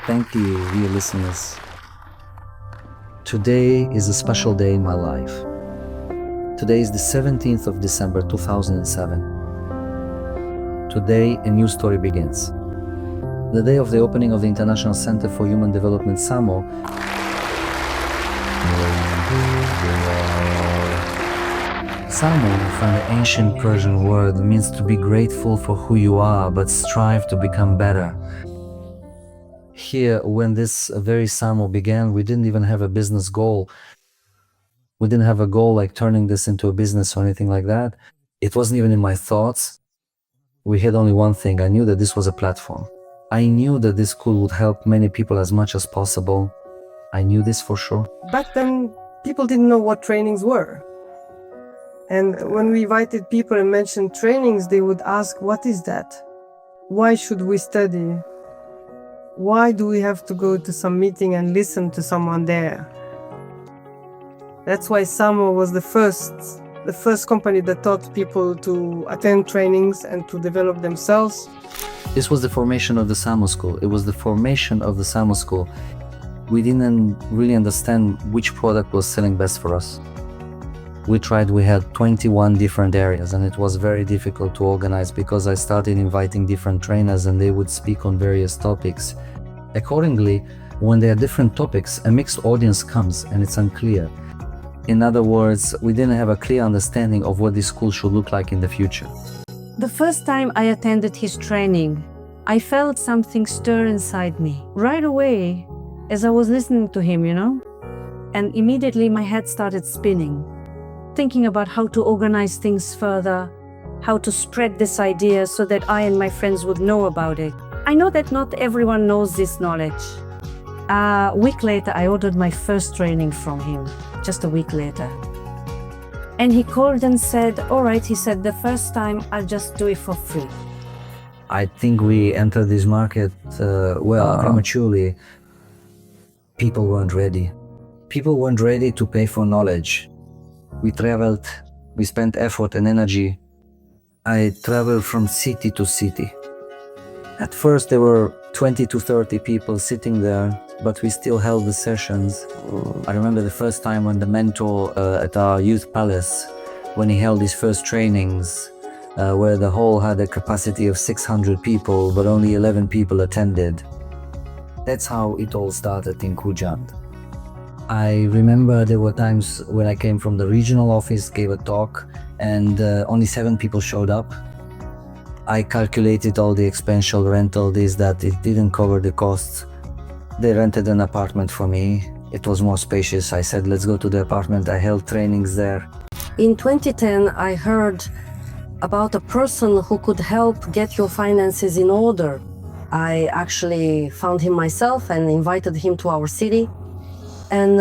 Thank you, dear listeners. Today is a special day in my life. Today is the 17th of December 2007. Today, a new story begins. The day of the opening of the International Center for Human Development, Samo. Samo, from the ancient Persian word, means to be grateful for who you are, but strive to become better. Here, when this very Samo began, we didn't even have a business goal. We didn't have a goal like turning this into a business or anything like that. It wasn't even in my thoughts. We had only one thing. I knew that this was a platform. I knew that this school would help many people as much as possible. I knew this for sure. Back then, people didn't know what trainings were. And when we invited people and mentioned trainings, they would ask, what is that? Why should we study? Why do we have to go to some meeting and listen to someone there? That's why Samo was the first company that taught people to attend trainings and to develop themselves. This was the formation of the Samo school. It was the formation of the Samo school. We didn't really understand which product was selling best for us. We had 21 different areas, and it was very difficult to organize because I started inviting different trainers and they would speak on various topics. Accordingly, when there are different topics, a mixed audience comes and it's unclear. In other words, we didn't have a clear understanding of what this school should look like in the future. The first time I attended his training, I felt something stir inside me. Right away, as I was listening to him, and immediately my head started spinning, thinking about how to organize things further, how to spread this idea so that I and my friends would know about it. I know that not everyone knows this knowledge. A week later, I ordered my first training from him, just a week later. And he called and said, all right, he said, the first time I'll just do it for free. I think we entered this market, prematurely. People weren't ready. People weren't ready to pay for knowledge. We traveled, we spent effort and energy. I traveled from city to city. At first there were 20 to 30 people sitting there, but we still held the sessions. I remember the first time when the mentor at our youth palace, when he held his first trainings, where the hall had a capacity of 600 people, but only 11 people attended. That's how it all started in Kujand. I remember there were times when I came from the regional office, gave a talk, and only 7 people showed up. I calculated all the expensive rental, that it didn't cover the costs. They rented an apartment for me. It was more spacious. I said, let's go to the apartment. I held trainings there. In 2010, I heard about a person who could help get your finances in order. I actually found him myself and invited him to our city. And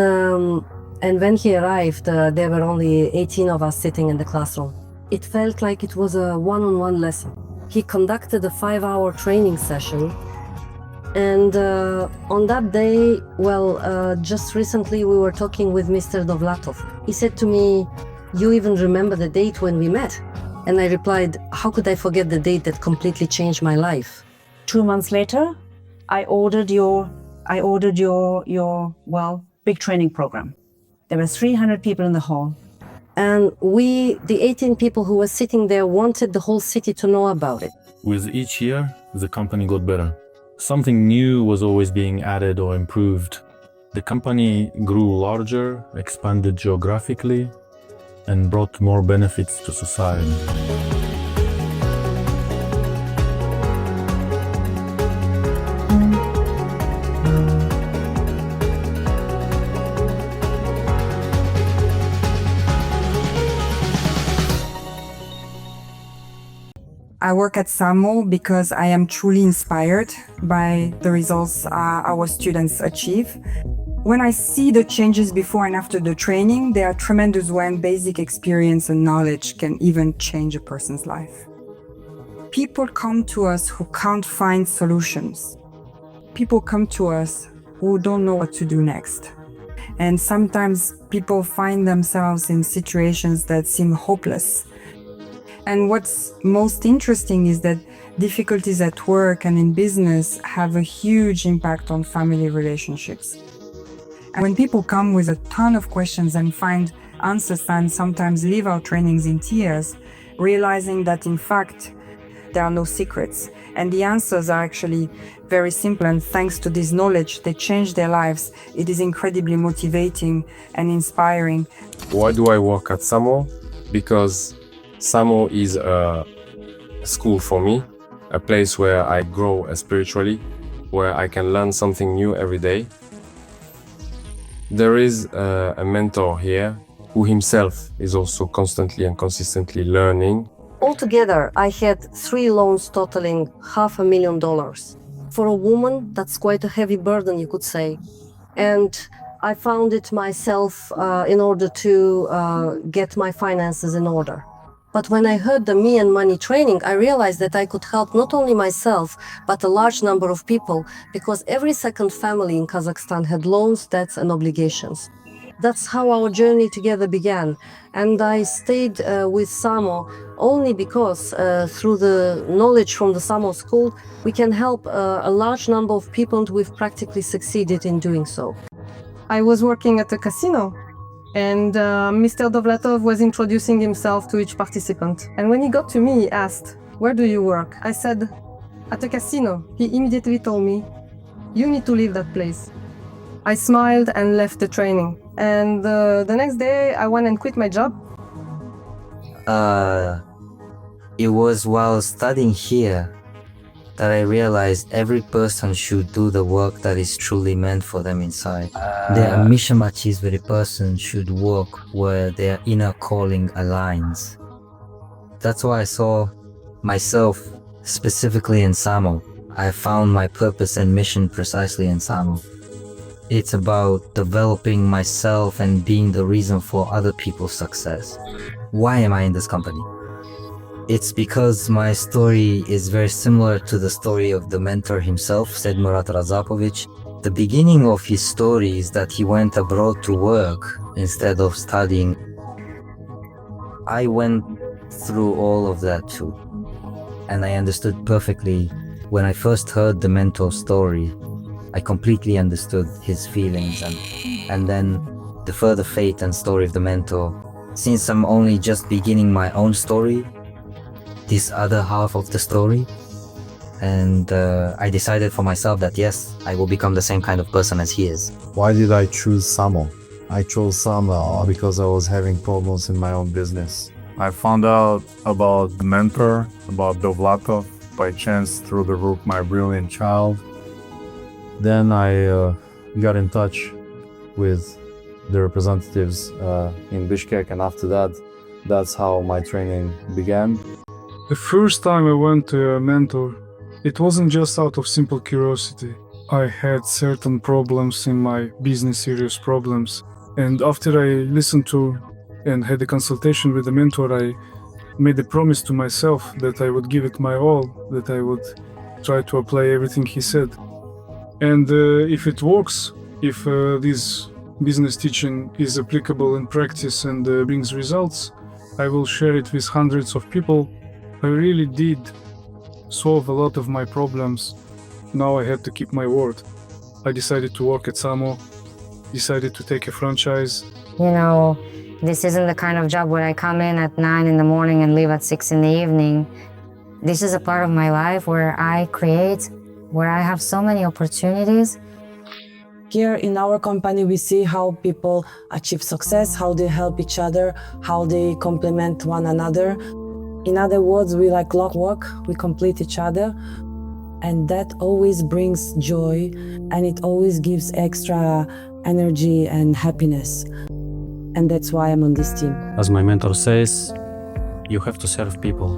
when he arrived, there were only 18 of us sitting in the classroom. It felt like it was a one-on-one lesson. He conducted a 5-hour training session. And on that day, just recently we were talking with Mr. Davlatov. He said to me, you even remember the date when we met? And I replied, how could I forget the date that completely changed my life? 2 months later, I ordered your big training program. There were 300 people in the hall. And we, the 18 people who were sitting there, wanted the whole city to know about it. With each year, the company got better. Something new was always being added or improved. The company grew larger, expanded geographically, and brought more benefits to society. I work at Samo because I am truly inspired by the results our students achieve. When I see the changes before and after the training, they are tremendous when basic experience and knowledge can even change a person's life. People come to us who can't find solutions. People come to us who don't know what to do next. And sometimes people find themselves in situations that seem hopeless. And what's most interesting is that difficulties at work and in business have a huge impact on family relationships. And when people come with a ton of questions and find answers and sometimes leave our trainings in tears, realizing that in fact there are no secrets and the answers are actually very simple, and thanks to this knowledge they change their lives, it is incredibly motivating and inspiring. Why do I work at Samo? Because Samo is a school for me, a place where I grow spiritually, where I can learn something new every day. There is a mentor here who himself is also constantly and consistently learning. Altogether, I had 3 loans totaling $500,000. For a woman, that's quite a heavy burden, you could say. And I found it myself in order to get my finances in order. But when I heard the Me and Money training, I realized that I could help not only myself, but a large number of people, because every second family in Kazakhstan had loans, debts, and obligations. That's how our journey together began. And I stayed with Samo only because through the knowledge from the Samo school, we can help a large number of people, and we've practically succeeded in doing so. I was working at a casino, and Mr. Davlatov was introducing himself to each participant. And when he got to me, he asked, "Where do you work?" I said, "At a casino." He immediately told me, "You need to leave that place." I smiled and left the training. And the next day, I went and quit my job. It was while studying here that I realized every person should do the work that is truly meant for them inside. Their Mishamachis person should work where their inner calling aligns. That's why I saw myself specifically in Samo. I found my purpose and mission precisely in Samo. It's about developing myself and being the reason for other people's success. Why am I in this company? It's because my story is very similar to the story of the mentor himself, Saidmurod Davlatov. The beginning of his story is that he went abroad to work instead of studying. I went through all of that too, and I understood perfectly when I first heard the mentor's story. I completely understood his feelings and then the further fate and story of the mentor. Since I'm only just beginning my own story, this other half of the story, and I decided for myself that yes, I will become the same kind of person as he is. Why did I choose Samo? I chose Samo because I was having problems in my own business. I found out about the mentor, about Davlatov, by chance through the book My Brilliant Child. Then I got in touch with the representatives in Bishkek, and after that, that's how my training began. The first time I went to a mentor, it wasn't just out of simple curiosity. I had certain problems in my business, serious problems. And after I listened to and had a consultation with the mentor, I made a promise to myself that I would give it my all, that I would try to apply everything he said. And if it works, if this business teaching is applicable in practice and brings results, I will share it with hundreds of people. I really did solve a lot of my problems. Now I had to keep my word. I decided to work at Samo, decided to take a franchise. You know, this isn't the kind of job where I come in at 9 in the morning and leave at 6 in the evening. This is a part of my life where I create, where I have so many opportunities. Here in our company, we see how people achieve success, how they help each other, how they complement one another. In other words, we like clockwork, we complete each other, and that always brings joy, and it always gives extra energy and happiness. And that's why I'm on this team. As my mentor says, you have to serve people.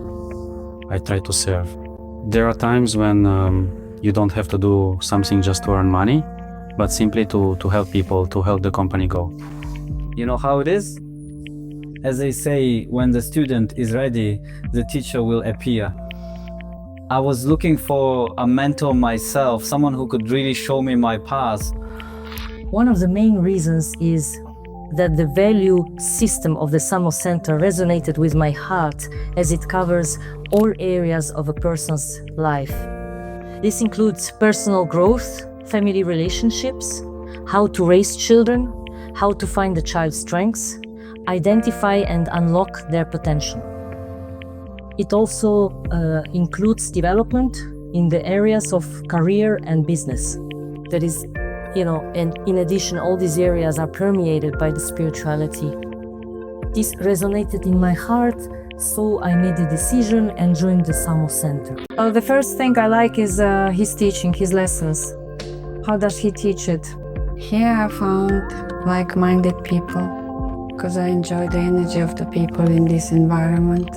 I try to serve. There are times when you don't have to do something just to earn money, but simply to help people, to help the company go. You know how it is? As they say, when the student is ready, the teacher will appear. I was looking for a mentor myself, someone who could really show me my path. One of the main reasons is that the value system of the Samo Center resonated with my heart, as it covers all areas of a person's life. This includes personal growth, family relationships, how to raise children, how to find the child's strengths, identify and unlock their potential. It also includes development in the areas of career and business. That is, and in addition, all these areas are permeated by the spirituality. This resonated in my heart, so I made a decision and joined the Samo Center. The first thing I like is his teaching, his lessons. How does he teach it? Here I found like-minded people because I enjoy the energy of the people in this environment.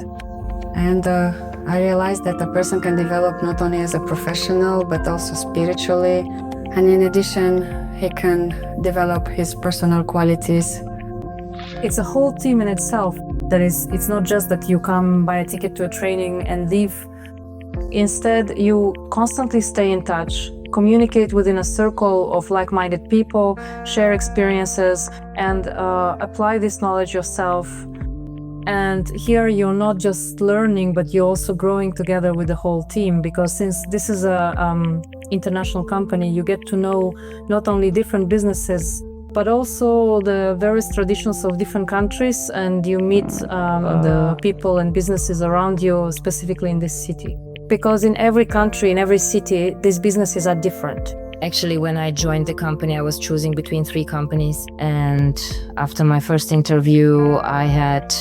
And I realized that a person can develop not only as a professional but also spiritually. And in addition, he can develop his personal qualities. It's a whole team in itself. That is, it's not just that you come, buy a ticket to a training and leave. Instead, you constantly stay in touch, communicate within a circle of like-minded people, share experiences, and apply this knowledge yourself. And here you're not just learning, but you're also growing together with the whole team, because since this is a international company, you get to know not only different businesses, but also the various traditions of different countries, and you meet the people and businesses around you, specifically in this city. Because in every country, in every city, these businesses are different. Actually, when I joined the company, I was choosing between 3 companies. And after my first interview, I had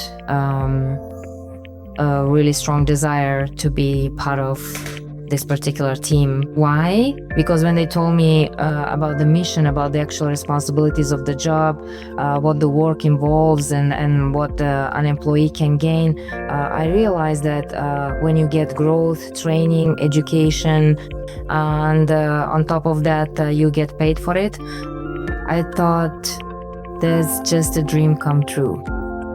a really strong desire to be part of this particular team. Why? Because when they told me about the mission, about the actual responsibilities of the job, what the work involves and what an employee can gain, I realized that when you get growth, training, education, and on top of that, you get paid for it, I thought that's just a dream come true.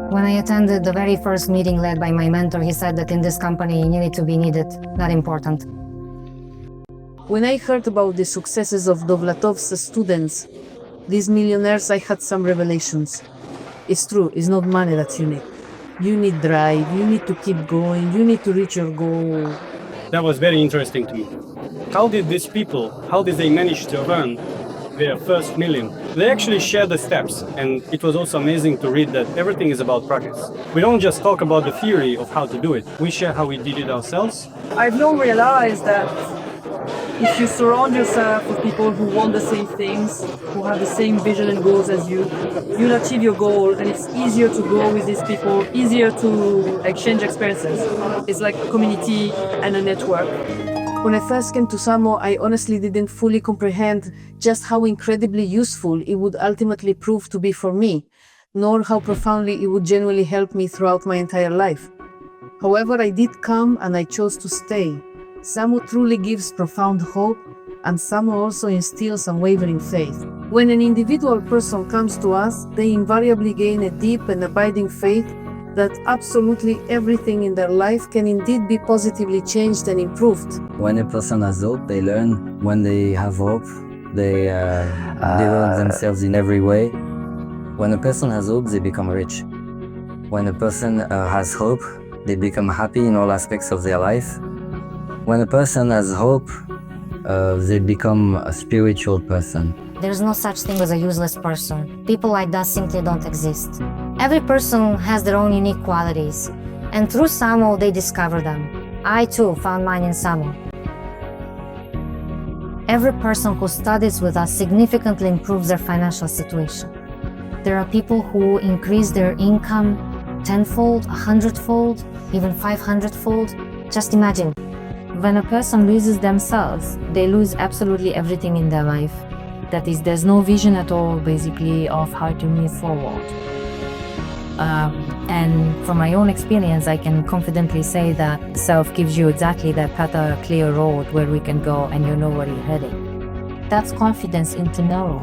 When I attended the very first meeting led by my mentor, he said that in this company you need to be needed, not important. When I heard about the successes of Davlatov's students, these millionaires, I had some revelations. It's true, it's not money that you need. You need drive, you need to keep going, you need to reach your goal. That was very interesting to me. How did these people, how did they manage to earn their first million? They actually share the steps, and it was also amazing to read that everything is about practice. We don't just talk about the theory of how to do it, we share how we did it ourselves. I've now realized that if you surround yourself with people who want the same things, who have the same vision and goals as you, you'll achieve your goal, and it's easier to grow with these people, easier to exchange experiences. It's like a community and a network. When I first came to Samo, I honestly didn't fully comprehend just how incredibly useful it would ultimately prove to be for me, nor how profoundly it would genuinely help me throughout my entire life. However, I did come and I chose to stay. Samo truly gives profound hope, and Samo also instills unwavering faith. When an individual person comes to us, they invariably gain a deep and abiding faith that absolutely everything in their life can indeed be positively changed and improved. When a person has hope, they learn. When they have hope, they develop themselves in every way. When a person has hope, they become rich. When a person has hope, they become happy in all aspects of their life. When a person has hope, they become a spiritual person. There's no such thing as a useless person. People like that simply don't exist. Every person has their own unique qualities, and through Samo they discover them. I too found mine in Samo. Every person who studies with us significantly improves their financial situation. There are people who increase their income tenfold, 100-fold, even 500-fold. Just imagine. When a person loses themselves, they lose absolutely everything in their life. That is, there's no vision at all, basically, of how to move forward. And from my own experience, I can confidently say that self gives you exactly that path, a clear road where we can go and you know where you're heading. That's confidence in tomorrow.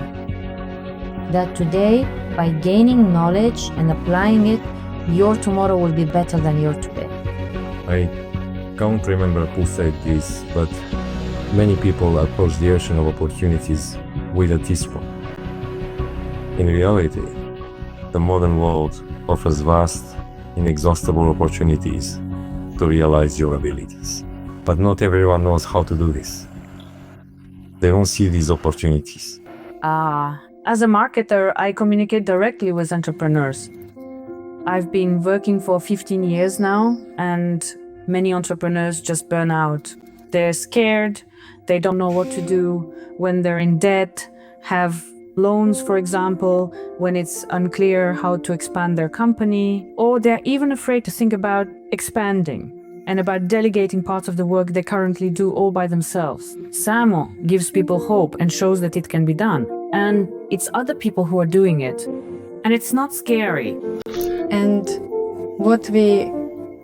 That today, by gaining knowledge and applying it, your tomorrow will be better than your today. I can't remember who said this, but many people approach the ocean of opportunities with a teaspoon. In reality, the modern world offers vast, inexhaustible opportunities to realize your abilities. But not everyone knows how to do this. They don't see these opportunities. As a marketer, I communicate directly with entrepreneurs. I've been working for 15 years now, and many entrepreneurs just burn out. They're scared, they don't know what to do when they're in debt, have loans, for example, when it's unclear how to expand their company, or they're even afraid to think about expanding and about delegating parts of the work they currently do all by themselves. Samo gives people hope and shows that it can be done. And it's other people who are doing it. And it's not scary. And what we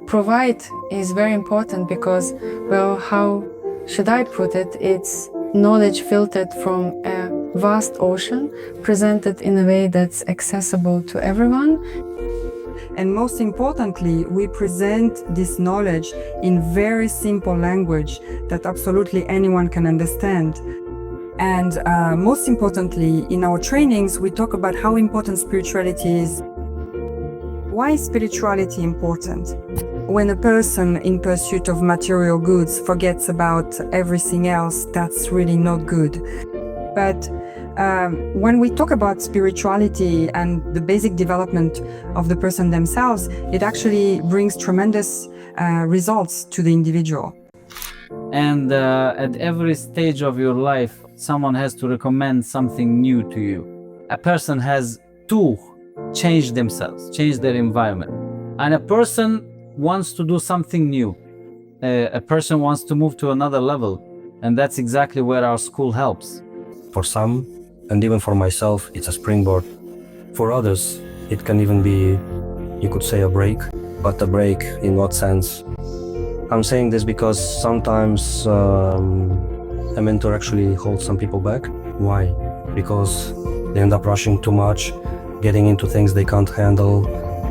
provide is very important because, well, how should I put it? It's knowledge filtered from a vast ocean, presented in a way that's accessible to everyone. And most importantly, we present this knowledge in very simple language that absolutely anyone can understand. And most importantly, in our trainings, we talk about how important spirituality is. Why is spirituality important? When a person in pursuit of material goods forgets about everything else, that's really not good. But when we talk about spirituality and the basic development of the person themselves, it actually brings tremendous results to the individual. And at every stage of your life, someone has to recommend something new to you. A person has to change themselves, change their environment. And a person wants to do something new. A person wants to move to another level. And that's exactly where our school helps. For some, and even for myself, it's a springboard. For others, it can even be, you could say, a break. But a break in what sense? I'm saying this because sometimes a mentor actually holds some people back. Why? Because they end up rushing too much, getting into things they can't handle,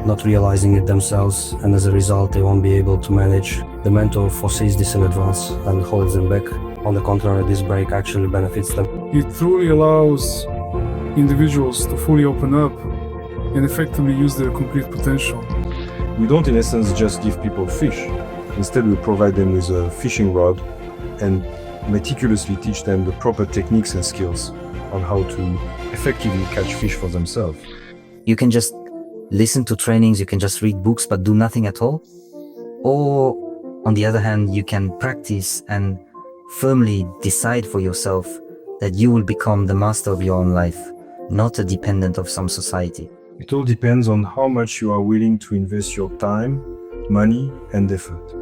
not realizing it themselves, and as a result they won't be able to manage. The mentor foresees this in advance and holds them back. On the contrary, this break actually benefits them. It truly allows individuals to fully open up and effectively use their complete potential. We don't, in essence, just give people fish. Instead, we provide them with a fishing rod and meticulously teach them the proper techniques and skills on how to effectively catch fish for themselves. You can just listen to trainings, you can just read books, but do nothing at all. Or, on the other hand, you can practice and firmly decide for yourself that you will become the master of your own life, not a dependent of some society. It all depends on how much you are willing to invest your time, money, and effort.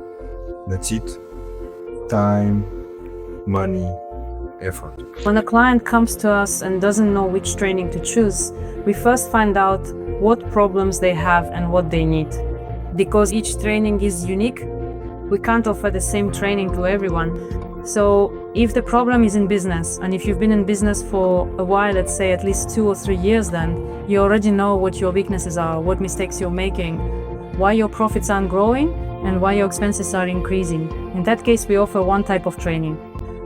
That's it. Time, money, effort. When a client comes to us and doesn't know which training to choose, we first find out what problems they have and what they need. Because each training is unique, we can't offer the same training to everyone. So if the problem is in business, and if you've been in business for a while, let's say at least 2 or 3 years, then you already know what your weaknesses are, what mistakes you're making, why your profits aren't growing, and why your expenses are increasing. In that case, we offer one type of training.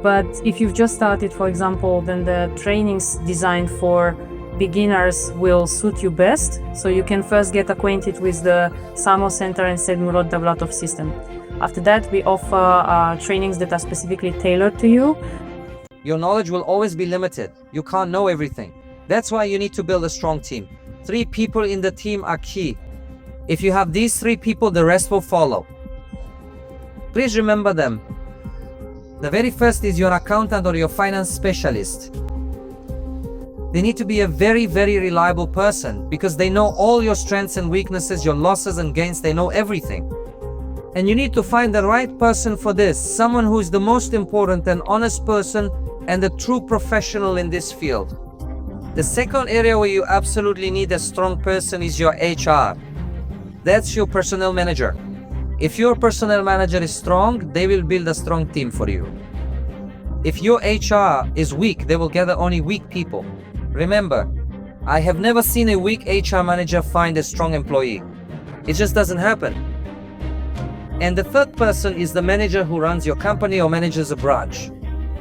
But if you've just started, for example, then the trainings designed for beginners will suit you best. So you can first get acquainted with the Samo Center and Saidmurod Davlatov system. After that, we offer trainings that are specifically tailored to you. Your knowledge will always be limited. You can't know everything. That's why you need to build a strong team. 3 people in the team are key. If you have these 3 people, the rest will follow. Please remember them. The very first is your accountant or your finance specialist. They need to be a very, very reliable person because they know all your strengths and weaknesses, your losses and gains, they know everything. And you need to find the right person for this, someone who is the most important and honest person and a true professional in this field. The second area where you absolutely need a strong person is your HR. That's your personnel manager. If your personnel manager is strong, they will build a strong team for you. If your HR is weak, they will gather only weak people. Remember, I have never seen a weak HR manager find a strong employee. It just doesn't happen. And the third person is the manager who runs your company or manages a branch,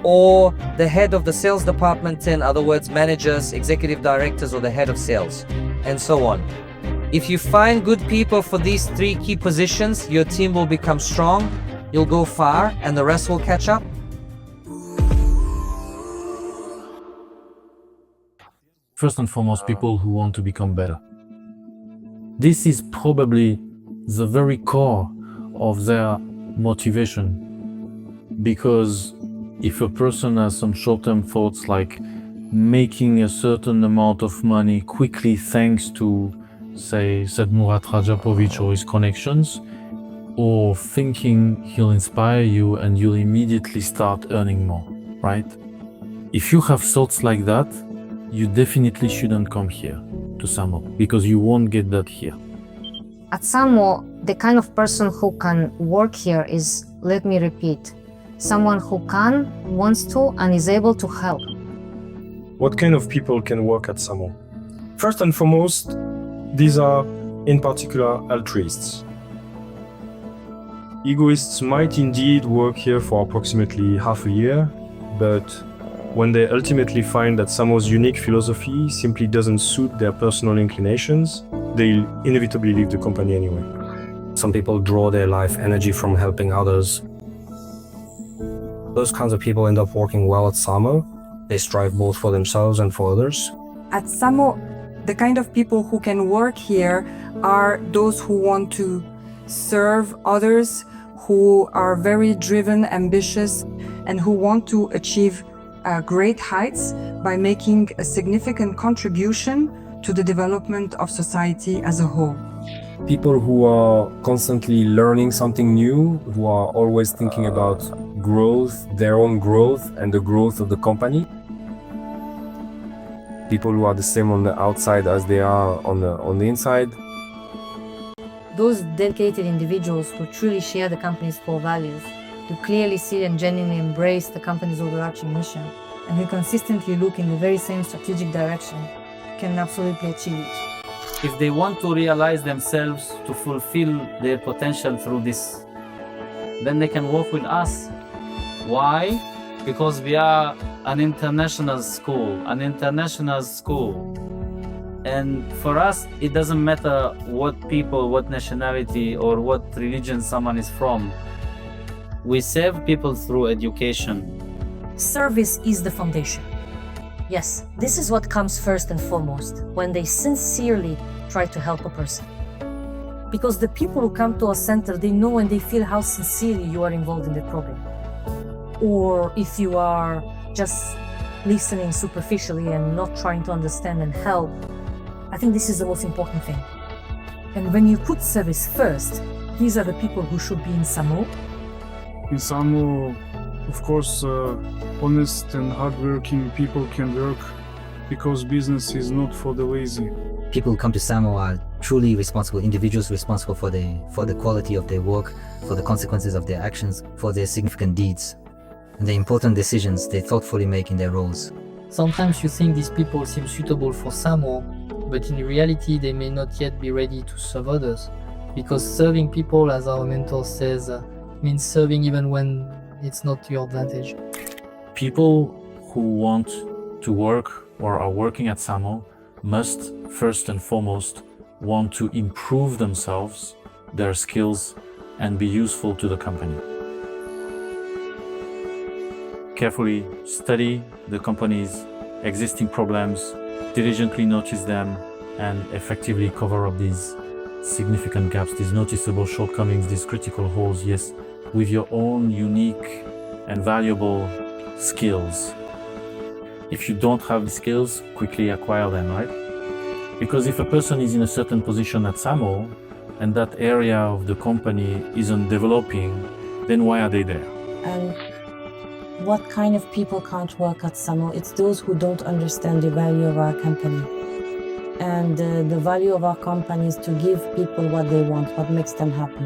or the head of the sales department, in other words, managers, executive directors, or the head of sales, and so on. If you find good people for these 3 key positions, your team will become strong, you'll go far, and the rest will catch up. First and foremost, people who want to become better. This is probably the very core of their motivation, because if a person has some short-term thoughts like making a certain amount of money quickly thanks to, say, Saidmurod Davlatov or his connections, or thinking he'll inspire you and you'll immediately start earning more, right? If you have thoughts like that, you definitely shouldn't come here to Samo, because you won't get that here. At Samo, the kind of person who can work here is, let me repeat, someone who can, wants to, and is able to help. What kind of people can work at Samo? First and foremost, these are, in particular, altruists. Egoists might indeed work here for approximately half a year, but when they ultimately find that Samo's unique philosophy simply doesn't suit their personal inclinations, they'll inevitably leave the company anyway. Some people draw their life energy from helping others. Those kinds of people end up working well at Samo. They strive both for themselves and for others. At Samo, the kind of people who can work here are those who want to serve others, who are very driven, ambitious, and who want to achieve great heights by making a significant contribution to the development of society as a whole. People who are constantly learning something new, who are always thinking about growth, their own growth, and the growth of the company. People who are the same on the outside as they are on the inside. Those dedicated individuals who truly share the company's core values, who clearly see and genuinely embrace the company's overarching mission, and who consistently look in the very same strategic direction, can absolutely achieve it. If they want to realize themselves, to fulfill their potential through this, then they can work with us. Why? Because we are an international school, And for us, it doesn't matter what people, what nationality, or what religion someone is from. We serve people through education. Service is the foundation. Yes, this is what comes first and foremost when they sincerely try to help a person. Because the people who come to our center, they know and they feel how sincerely you are involved in the program. Or if you are just listening superficially and not trying to understand and help, I think this is the most important thing. And when you put service first, these are the people who should be in Samo. In Samo, of course, honest and hardworking people can work, because business is not for the lazy. People who come to Samo are truly responsible individuals, responsible for the quality of their work, for the consequences of their actions, for their significant deeds, and the important decisions they thoughtfully make in their roles. Sometimes you think these people seem suitable for Samo, but in reality they may not yet be ready to serve others, because serving people, as our mentor says, means serving even when it's not to your advantage. People who want to work or are working at Samo must first and foremost want to improve themselves, their skills, and be useful to the company. Carefully study the company's existing problems, diligently notice them, and effectively cover up these significant gaps, these noticeable shortcomings, these critical holes, yes, with your own unique and valuable skills. If you don't have the skills, quickly acquire them, right? Because if a person is in a certain position at Samo and that area of the company isn't developing, then why are they there? And what kind of people can't work at Samo? It's those who don't understand the value of our company. And the value of our company is to give people what they want, what makes them happy.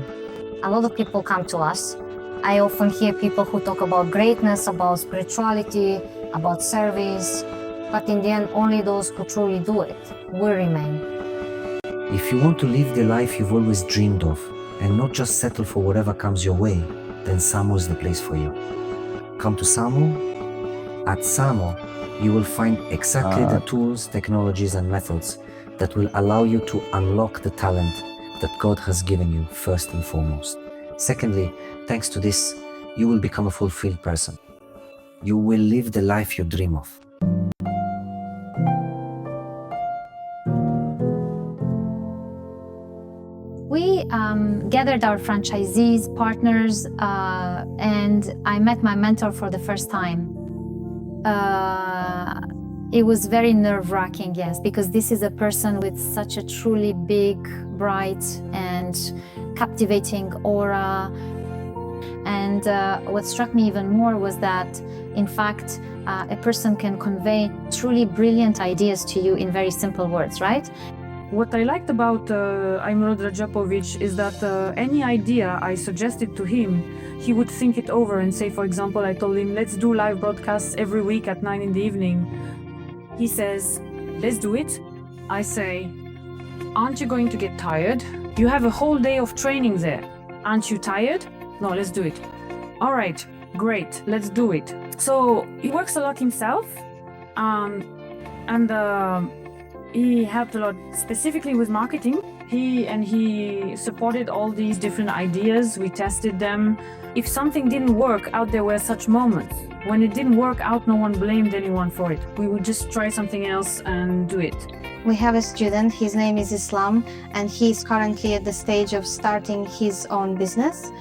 A lot of people come to us. I often hear people who talk about greatness, about spirituality, about service, but in the end, only those who truly do it will remain. If you want to live the life you've always dreamed of and not just settle for whatever comes your way, then Samo is the place for you. Come to Samo. At Samo, you will find exactly the tools, technologies, and methods that will allow you to unlock the talent that God has given you first and foremost. Secondly, thanks to this, you will become a fulfilled person. You will live the life you dream of. We gathered our franchisees, partners, and I met my mentor for the first time. It was very nerve-wracking, yes, because this is a person with such a truly big, bright, and captivating aura. And what struck me even more was that, in fact, a person can convey truly brilliant ideas to you in very simple words, right? What I liked about Saidmurod Davlatov is that any idea I suggested to him, he would think it over and say, for example, I told him, let's do live broadcasts every week at 9 in the evening. He says, let's do it. I say, aren't you going to get tired? You have a whole day of training there. Aren't you tired? No, let's do it. All right, great, let's do it. So he works a lot himself, and he helped a lot specifically with marketing. He supported all these different ideas. We tested them. If something didn't work out, there were such moments. When it didn't work out, no one blamed anyone for it. We would just try something else and do it. We have a student, his name is Islam, and he's currently at the stage of starting his own business.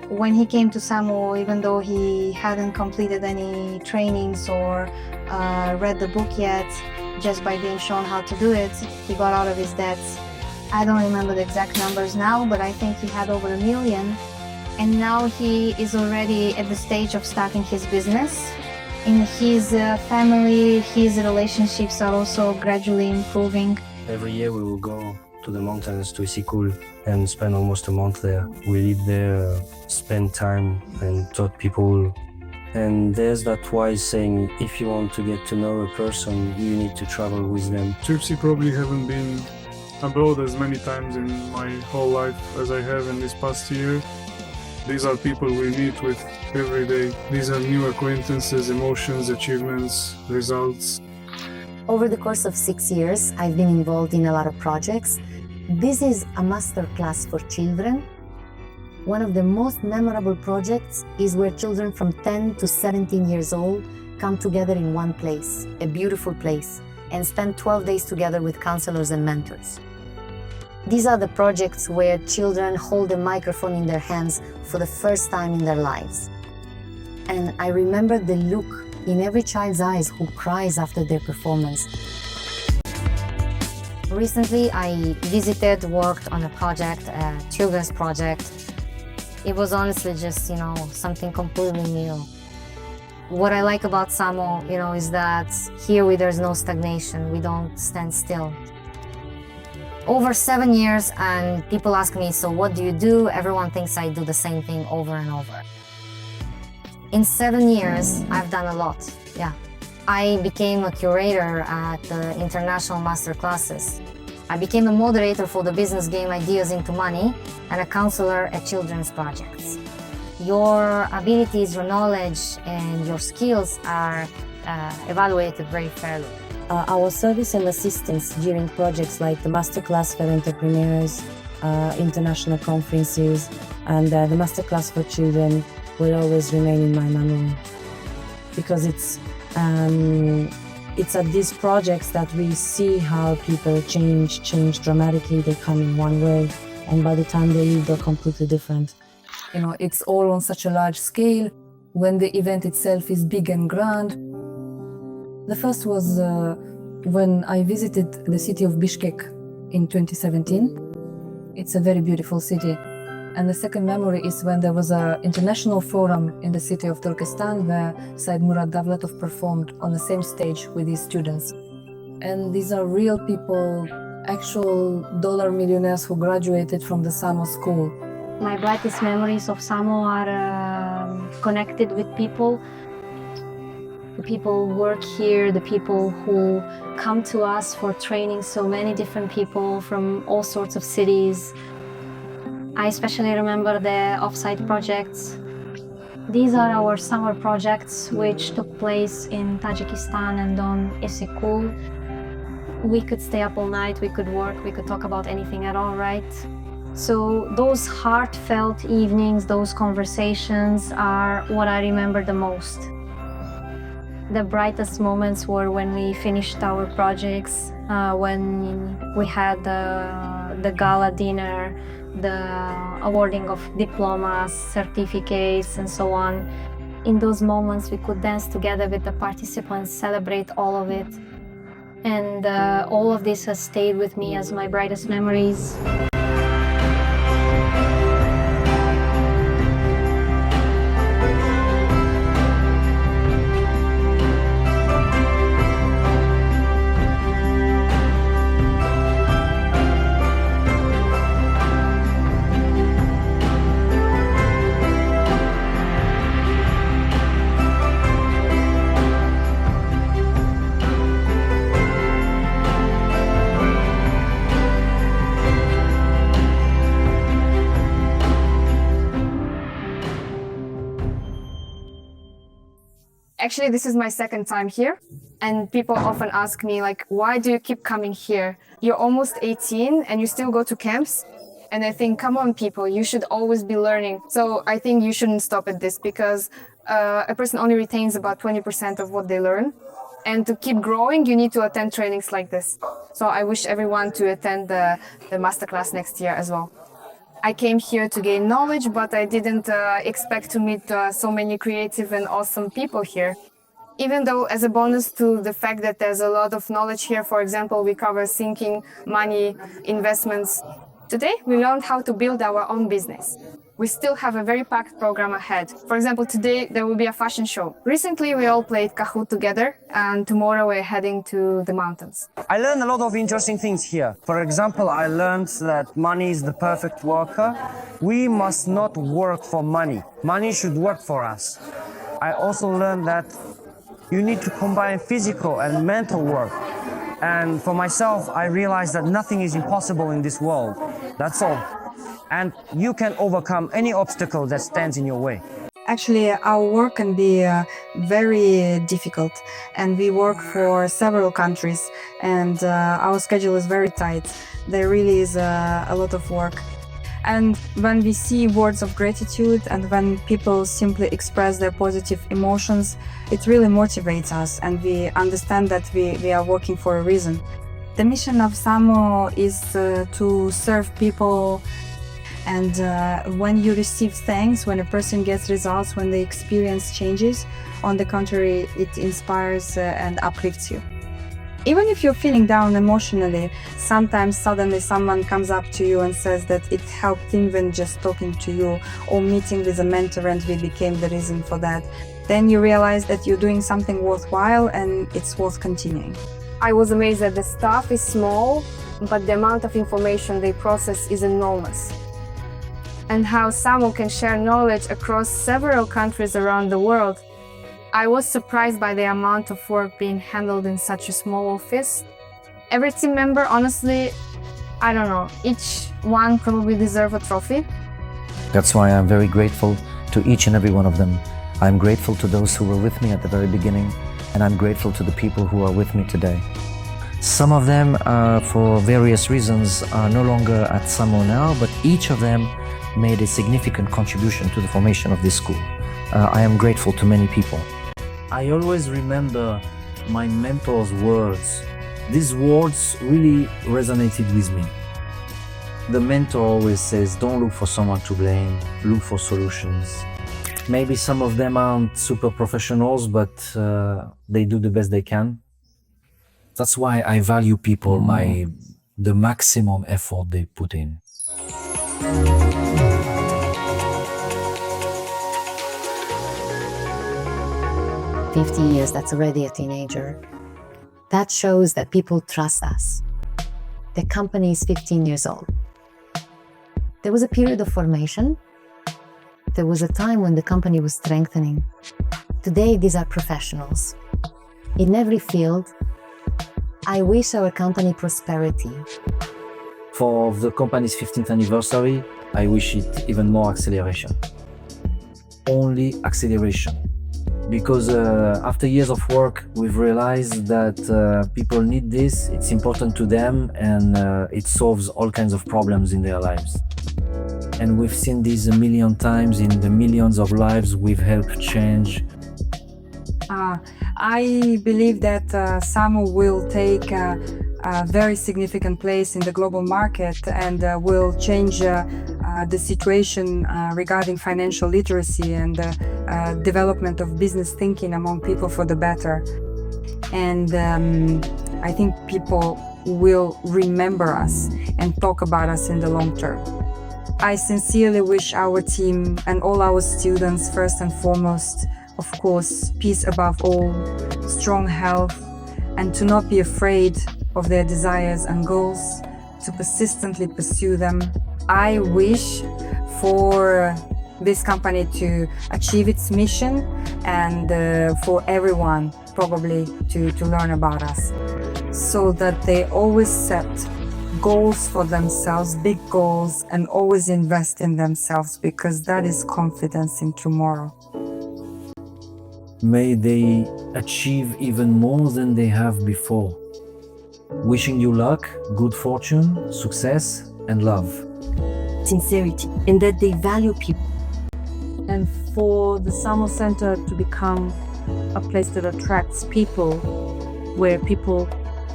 When he came to Samo, even though he hadn't completed any trainings or read the book yet, just by being shown how to do it, he got out of his debts. I don't remember the exact numbers now, but I think he had over $1 million. And now he is already at the stage of starting his business. In his family, his relationships are also gradually improving. Every year we will go to the mountains to Isikul and spend almost a month there. We live there, spend time and taught people. And there's that wise saying, if you want to get to know a person, you need to travel with them. Gypsy probably haven't been abroad as many times in my whole life as I have in this past year. These are people we meet with every day. These are new acquaintances, emotions, achievements, results. Over the course of 6 years, I've been involved in a lot of projects. This is a master class for children. One of the most memorable projects is where children from 10 to 17 years old come together in one place, a beautiful place, and spend 12 days together with counselors and mentors. These are the projects where children hold a microphone in their hands for the first time in their lives. And I remember the look in every child's eyes who cries after their performance. Recently, I worked on a project, a children's project. It was honestly just, something completely new. What I like about Samo, is that here there's no stagnation. We don't stand still. Over 7 years, and people ask me, so what do you do? Everyone thinks I do the same thing over and over. In 7 years, I've done a lot, yeah. I became a curator at the international master classes. I became a moderator for the business game Ideas into Money and a counselor at children's projects. Your abilities, your knowledge, and your skills are evaluated very fairly. Our service and assistance during projects like the Masterclass for Entrepreneurs, international conferences, and the Masterclass for Children will always remain in my memory. Because it's at these projects that we see how people change dramatically. They come in one way, and by the time they leave, they're completely different. It's all on such a large scale. When the event itself is big and grand. The first was when I visited the city of Bishkek in 2017. It's a very beautiful city. And the second memory is when there was an international forum in the city of Turkestan where Saidmurod Davlatov performed on the same stage with his students. And these are real people, actual dollar millionaires who graduated from the Samo school. My brightest memories of Samo are connected with people. The people who work here, the people who come to us for training, so many different people from all sorts of cities. I especially remember the offsite projects. These are our summer projects which took place in Tajikistan and on Isikul. We could stay up all night, we could work, we could talk about anything at all, right? So those heartfelt evenings, those conversations are what I remember the most. The brightest moments were when we finished our projects, when we had the gala dinner, the awarding of diplomas, certificates, and so on. In those moments, we could dance together with the participants, celebrate all of it. And all of this has stayed with me as my brightest memories. Actually, this is my second time here, and people often ask me, like, why do you keep coming here? You're almost 18 and you still go to camps? And I think, come on, people, you should always be learning. So I think you shouldn't stop at this, because a person only retains about 20% of what they learn. And to keep growing, you need to attend trainings like this. So I wish everyone to attend the masterclass next year as well. I came here to gain knowledge, but I didn't expect to meet so many creative and awesome people here. Even though, as a bonus to the fact that there's a lot of knowledge here, for example, we cover thinking, money, investments. Today, we learned how to build our own business. We still have a very packed program ahead. For example, today there will be a fashion show. Recently, we all played Kahoot together, and tomorrow we're heading to the mountains. I learned a lot of interesting things here. For example, I learned that money is the perfect worker. We must not work for money. Money should work for us. I also learned that you need to combine physical and mental work. And for myself, I realized that nothing is impossible in this world. That's all. And you can overcome any obstacle that stands in your way. Actually, our work can be very difficult, and we work for several countries, and our schedule is very tight. There really is a lot of work. And when we see words of gratitude and when people simply express their positive emotions, it really motivates us, and we understand that we are working for a reason. The mission of Samo is to serve people. And when you receive thanks, when a person gets results, when they experience changes, on the contrary, it inspires and uplifts you. Even if you're feeling down emotionally, sometimes suddenly someone comes up to you and says that it helped even just talking to you or meeting with a mentor, and we became the reason for that. Then you realize that you're doing something worthwhile and it's worth continuing. I was amazed that the staff is small, but the amount of information they process is enormous. And how Samo can share knowledge across several countries around the world. I was surprised by the amount of work being handled in such a small office. Every team member, honestly, I don't know, each one probably deserves a trophy. That's why I'm very grateful to each and every one of them. I'm grateful to those who were with me at the very beginning, and I'm grateful to the people who are with me today. Some of them, for various reasons, are no longer at Samo now, but each of them made a significant contribution to the formation of this school. I am grateful to many people. I always remember my mentor's words. These words really resonated with me. The mentor always says, don't look for someone to blame, look for solutions. Maybe some of them aren't super professionals, but they do the best they can. That's why I value people by the maximum effort they put in. 50 years, that's already a teenager. That shows that people trust us. The company is 15 years old. There was a period of formation. There was a time when the company was strengthening. Today, these are professionals. In every field, I wish our company prosperity. For the company's 15th anniversary, I wish it even more acceleration. Only acceleration. because after years of work, we've realized that people need this, it's important to them, and it solves all kinds of problems in their lives. And we've seen this a million times in the millions of lives we've helped change. I believe that Samo will take a very significant place in the global market and will change the situation regarding financial literacy and development of business thinking among people for the better. And I think people will remember us and talk about us in the long term. I sincerely wish our team and all our students, first and foremost, of course, peace above all, strong health, and to not be afraid of their desires and goals, to persistently pursue them. I wish for this company to achieve its mission and for everyone probably to learn about us, so that they always set goals for themselves, big goals, and always invest in themselves, because that is confidence in tomorrow. May they achieve even more than they have before. Wishing you luck, good fortune, success, and love. Sincerity, in that they value people. And for the Samo Center to become a place that attracts people, where people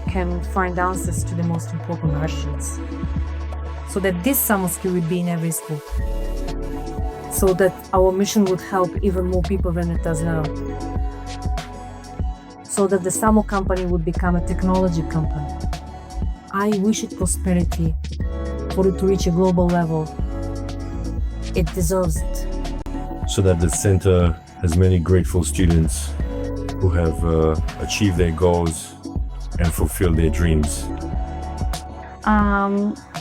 can find answers to the most important questions. So that this Samo skill would be in every school. So that our mission would help even more people than it does now. So that the Samo company would become a technology company. I wish it prosperity, for it to reach a global level. It deserves it. So that the center has many grateful students who have achieved their goals and fulfilled their dreams.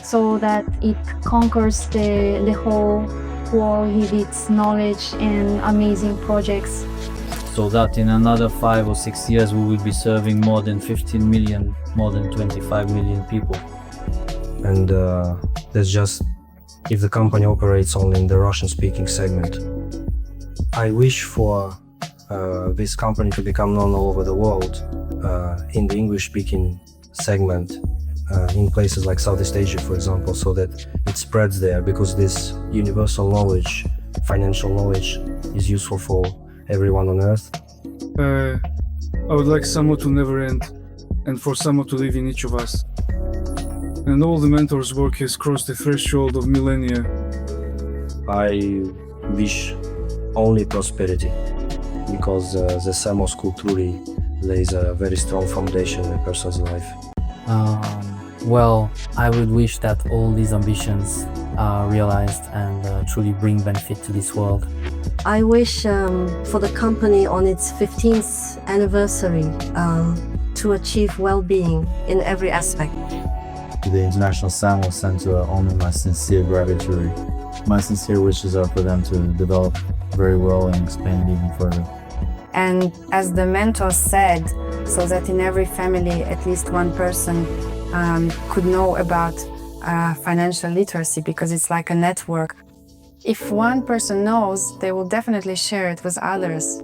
So that it conquers the whole world with its knowledge and amazing projects. So that in another 5 or 6 years we will be serving more than 15 million, more than 25 million people. And that's just if the company operates only in the Russian-speaking segment. I wish for this company to become known all over the world in the English-speaking segment, in places like Southeast Asia, for example, so that it spreads there, because this universal knowledge, financial knowledge, is useful for everyone on earth. I would like Samo to never end, and for Samo to live in each of us. And all the mentors' work has crossed the threshold of millennia. I wish only prosperity, because the Samo school truly lays a very strong foundation in a person's life. Well, I would wish that all these ambitions are realized and truly bring benefit to this world. I wish for the company on its 15th anniversary to achieve well-being in every aspect. To the International Samo Center, only my sincere gratitude. My sincere wishes are for them to develop very well and expand even further. And as the mentor said, so that in every family at least one person could know about financial literacy, because it's like a network. If one person knows, they will definitely share it with others.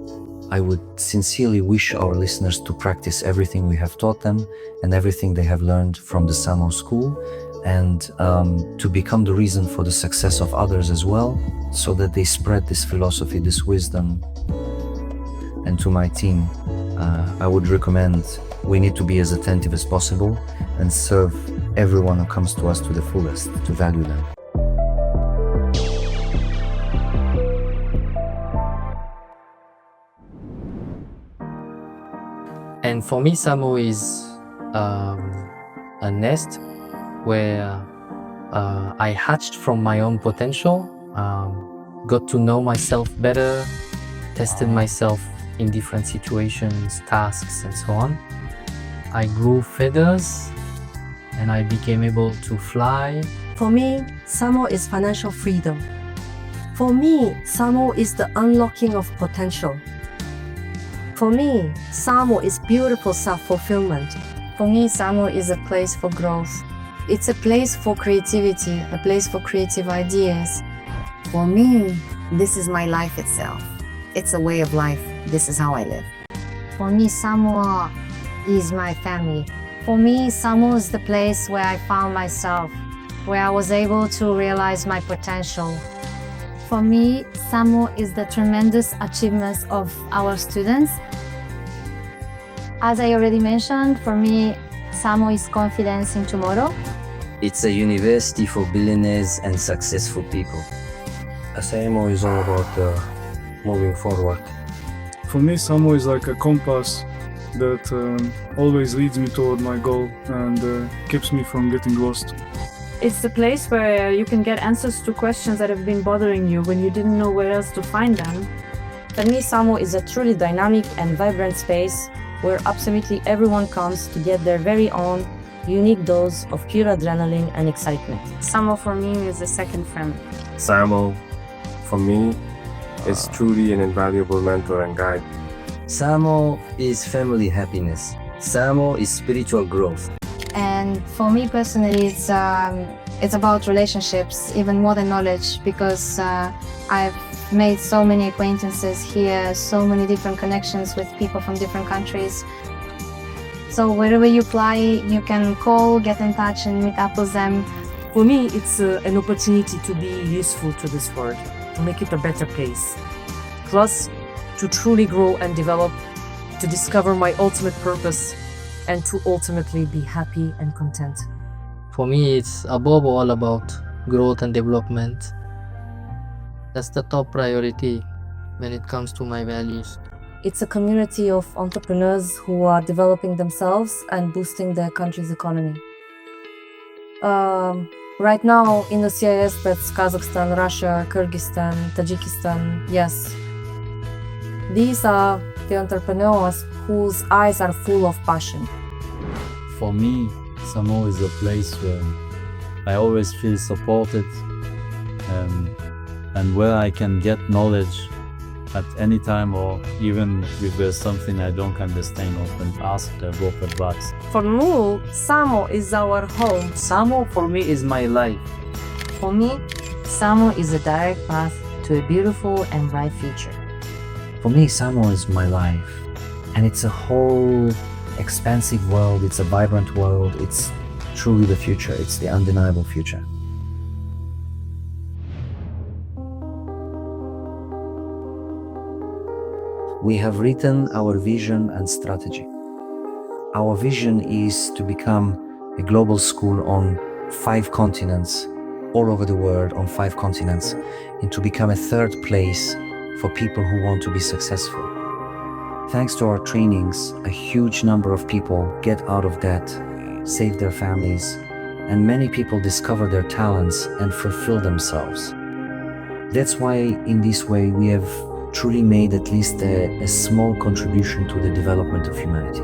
I would sincerely wish our listeners to practice everything we have taught them and everything they have learned from the Samo school, and to become the reason for the success of others as well, so that they spread this philosophy, this wisdom. And to my team, I would recommend we need to be as attentive as possible and serve everyone who comes to us to the fullest, to value them. And for me, Samo is a nest where I hatched from my own potential, got to know myself better, tested myself in different situations, tasks, and so on. I grew feathers and I became able to fly. For me, Samo is financial freedom. For me, Samo is the unlocking of potential. For me, Samo is beautiful self-fulfillment. For me, Samo is a place for growth. It's a place for creativity, a place for creative ideas. For me, this is my life itself. It's a way of life. this is how I live. For me, Samo is my family. For me, Samo is the place where I found myself, where I was able to realize my potential. For me, Samo is the tremendous achievements of our students. As I already mentioned, for me, Samo is confidence in tomorrow. It's a university for billionaires and successful people. Samo is all about moving forward. For me, Samo is like a compass that always leads me toward my goal and keeps me from getting lost. It's the place where you can get answers to questions that have been bothering you when you didn't know where else to find them. For me, Samo is a truly dynamic and vibrant space where absolutely everyone comes to get their very own unique dose of pure adrenaline and excitement. Samo for me is a second friend. Samo, for me, is truly an invaluable mentor and guide. Samo is family happiness. Samo is spiritual growth. And for me personally, it's about relationships, even more than knowledge, because I've made so many acquaintances here, so many different connections with people from different countries. So wherever you fly, you can call, get in touch and meet up with them. For me, it's an opportunity to be useful to this world, to make it a better place. Plus, to truly grow and develop, to discover my ultimate purpose, and to ultimately be happy and content. For me, it's above all about growth and development. That's the top priority when it comes to my values. It's a community of entrepreneurs who are developing themselves and boosting their country's economy. Right now in the CIS, that's Kazakhstan, Russia, Kyrgyzstan, Tajikistan, yes. These are the entrepreneurs whose eyes are full of passion. For me, Samo is a place where I always feel supported and where I can get knowledge at any time, or even if there's something I don't understand, I can ask the both advice. For me, Samo is our home. Samo for me is my life. For me, Samo is a direct path to a beautiful and bright future. For me, Samo is my life. And it's a whole expansive world, it's a vibrant world, it's truly the future, it's the undeniable future. We have written our vision and strategy. Our vision is to become a global school on 5 continents, all over the world on 5 continents, and to become a third place for people who want to be successful. Thanks to our trainings, a huge number of people get out of debt, save their families, and many people discover their talents and fulfill themselves. That's why in this way we have truly made at least a small contribution to the development of humanity.